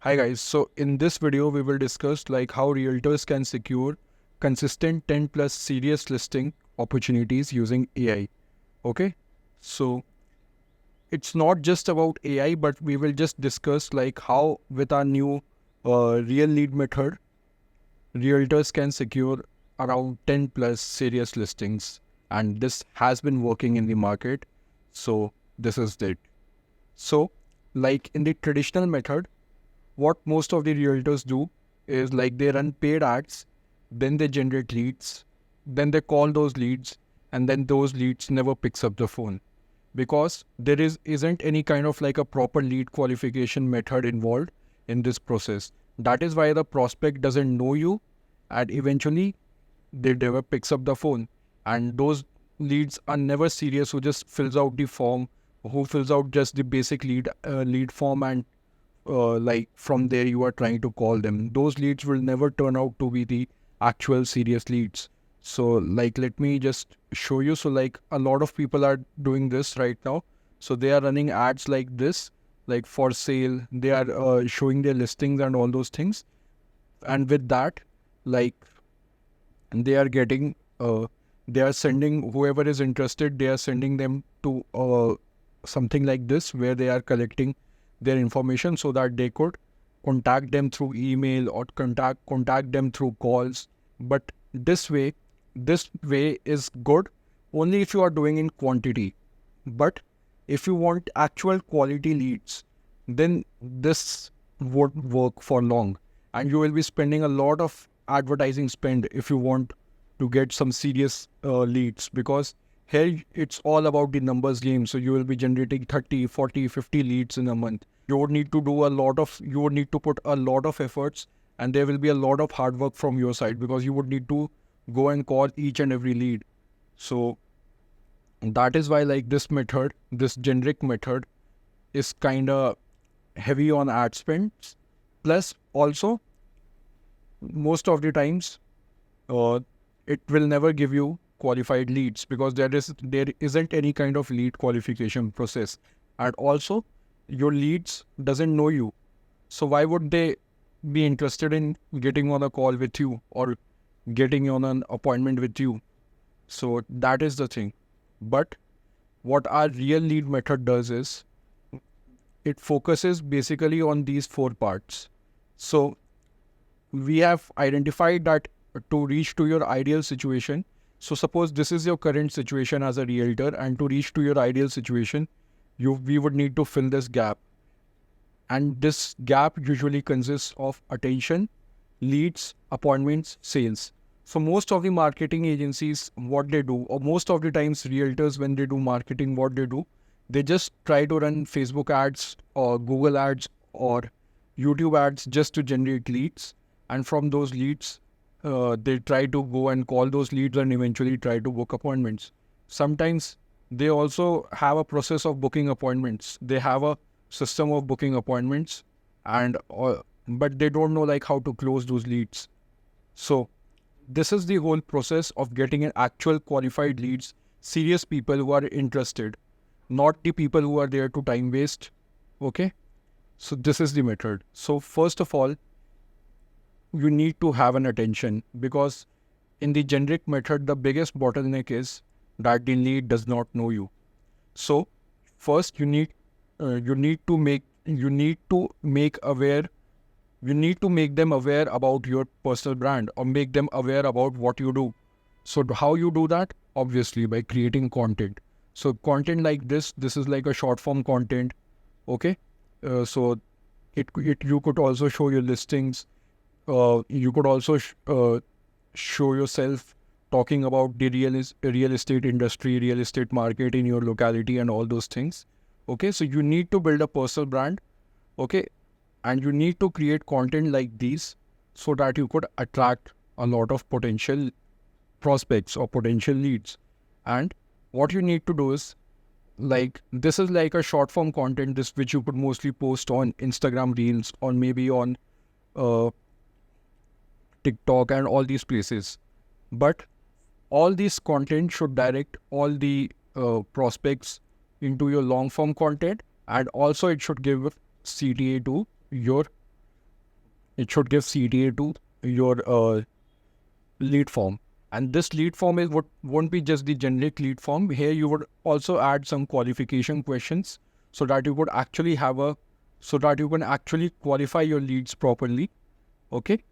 Hi guys, so in this video we will discuss like how realtors can secure consistent 10 plus serious listing opportunities using AI. Okay, so it's not just about AI, but we will just discuss like how with our new real lead method, realtors can secure around 10 plus serious listings, and this has been working in the market. So this is it. So like in the traditional method, what most of the realtors do is like they run paid ads, then they generate leads, then they call those leads, and then those leads never picks up the phone because there isn't any kind of like a proper lead qualification method involved in this process. That is why the prospect doesn't know you, and eventually they never picks up the phone. And those leads are never serious who just fills out the form, who fills out just the basic lead form, and like from there you are trying to call them. Those leads will never turn out to be the actual serious leads. So like let me just show you. So like a lot of people are doing this right now. So they are running ads like this, like for sale. They are showing their listings and all those things. And with that, like they are getting they are sending whoever is interested, they are sending them to something like this where they are collecting their information so that they could contact them through email or contact them through calls. But this way is good only if you are doing in quantity. But if you want actual quality leads, then this won't work for long, and you will be spending a lot of advertising spend if you want to get some serious leads, because here it's all about the numbers game. So you will be generating 30, 40, 50 leads in a month. You would need to put a lot of efforts, and there will be a lot of hard work from your side because you would need to go and call each and every lead. So that is why like this generic method is kind of heavy on ad spends. Plus also most of the times uh, it will never give you qualified leads because there isn't any kind of lead qualification process. And also your leads doesn't know you, so why would they be interested in getting on a call with you or getting on an appointment with you? So that is the thing. But what our real lead method does is it focuses basically on these four parts. So we have identified that to reach to your ideal situation. So suppose this is your current situation as a realtor, and to reach to your ideal situation, we would need to fill this gap. And this gap usually consists of attention, leads, appointments, sales. So most of the marketing agencies, what they do, or most of the times realtors when they do marketing, what they do, they just try to run Facebook ads or Google ads or YouTube ads just to generate leads. And from those leads, they try to go and call those leads and eventually try to book appointments. Sometimes they also have a process of booking appointments. They have a system of booking appointments, and but they don't know like how to close those leads. So this is the whole process of getting an actual qualified leads, serious people who are interested, not the people who are there to time waste. Okay, so this is the method. So first of all, you need to have an attention, because in the generic method the biggest bottleneck is that the lead does not know you. So first you need to make aware you need to make them aware about your personal brand, or make them aware about what you do. So how you do that? Obviously by creating content. So content like this is like a short form content. Okay, so it you could also show your listings. You could also show yourself talking about the real estate industry, real estate market in your locality, and all those things. Okay, so you need to build a personal brand. Okay, and you need to create content like these so that you could attract a lot of potential prospects or potential leads. And what you need to do is, like, this is like a short form content, this which you could mostly post on Instagram reels or maybe on uh, TikTok and all these places. But all this content should direct all the prospects into your long form content, and also it should give CTA to your it should give CTA to your lead form. And this lead form is what won't be just the generic lead form. Here you would also add some qualification questions so that you could actually have a so that you can actually qualify your leads properly. Okay.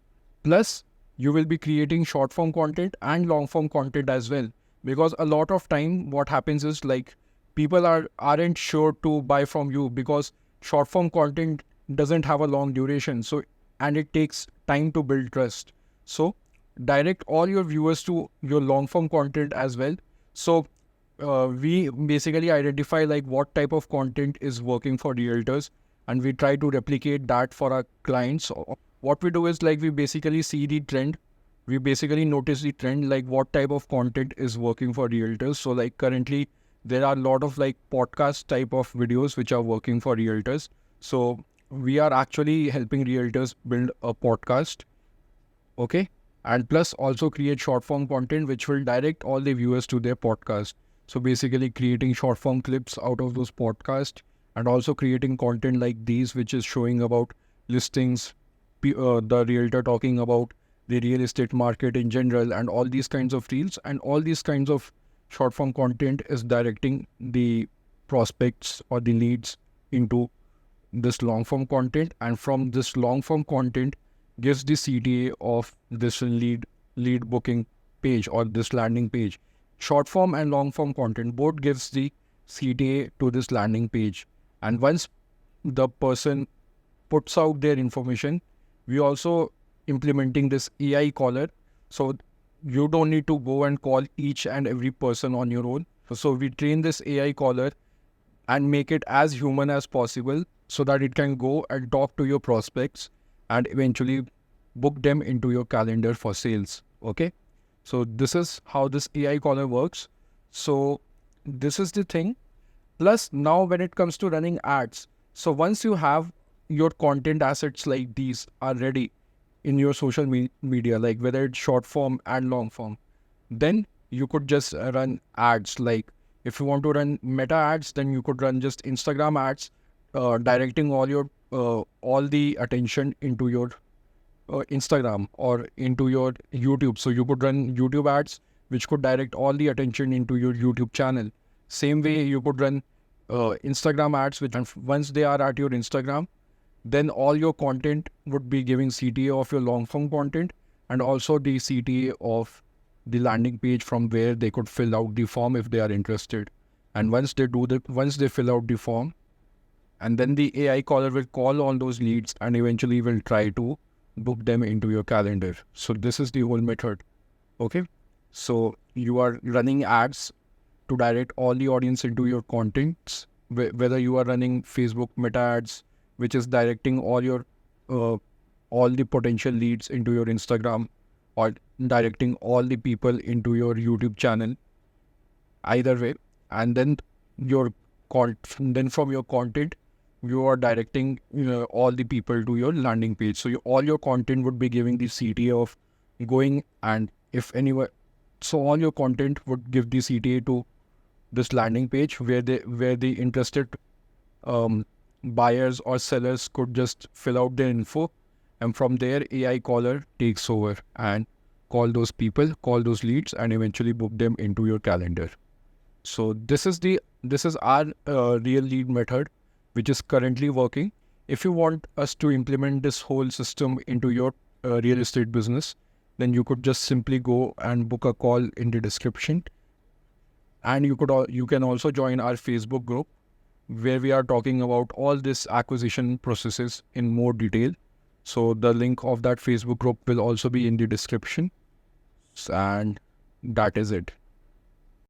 Plus, you will be creating short form content and long form content as well. Because a lot of time what happens is like people aren't sure to buy from you because short form content doesn't have a long duration. So and it takes time to build trust. So direct all your viewers to your long form content as well. So we basically identify like what type of content is working for realtors, and we try to replicate that for our clients. What we do is like we basically see the trend. We basically notice the trend, like what type of content is working for realtors. So like currently there are a lot of like podcast type of videos which are working for realtors. So we are actually helping realtors build a podcast. Okay. And plus also create short form content which will direct all the viewers to their podcast. So basically creating short form clips out of those podcasts, and also creating content like these which is showing about listings, the realtor talking about the real estate market in general, and all these kinds of reels and all these kinds of short form content is directing the prospects or the leads into this long form content, and from this long form content gives the CTA of this lead booking page or this landing page. Short form and long form content both gives the CTA to this landing page. And once the person puts out their information, we also implementing this AI caller. So you don't need to go and call each and every person on your own. So we train this AI caller and make it as human as possible so that it can go and talk to your prospects and eventually book them into your calendar for sales. Okay. So this is how this AI caller works. So this is the thing. Plus now when it comes to running ads, so once you have your content assets like these are ready in your social media, like whether it's short form and long form, then you could just run ads. Like if you want to run meta ads, then you could run just Instagram ads, directing all the attention into your Instagram or into your YouTube. So you could run YouTube ads, which could direct all the attention into your YouTube channel. Same way you could run Instagram ads, which and once they are at your Instagram, then all your content would be giving CTA of your long form content, and also the CTA of the landing page from where they could fill out the form if they are interested. And once they fill out the form, and then the AI caller will call all those leads and eventually will try to book them into your calendar. So this is the whole method. Okay. So you are running ads to direct all the audience into your contents, whether you are running Facebook meta ads, which is directing all the potential leads into your Instagram, or directing all the people into your YouTube channel. Either way, and then then from your content, you are directing all the people to your landing page. So all your content would be giving the CTA of going, and if anyone, so all your content would give the CTA to this landing page where the interested buyers or sellers could just fill out their info, and from there AI caller takes over and call those people, call those leads, and eventually book them into your calendar. So this is our real lead method, which is currently working. If you want us to implement this whole system into your real estate business, then you could just simply go and book a call in the description. And you can also join our Facebook group, where we are talking about all this acquisition processes in more detail. So the link of that Facebook group will also be in the description. And that is it.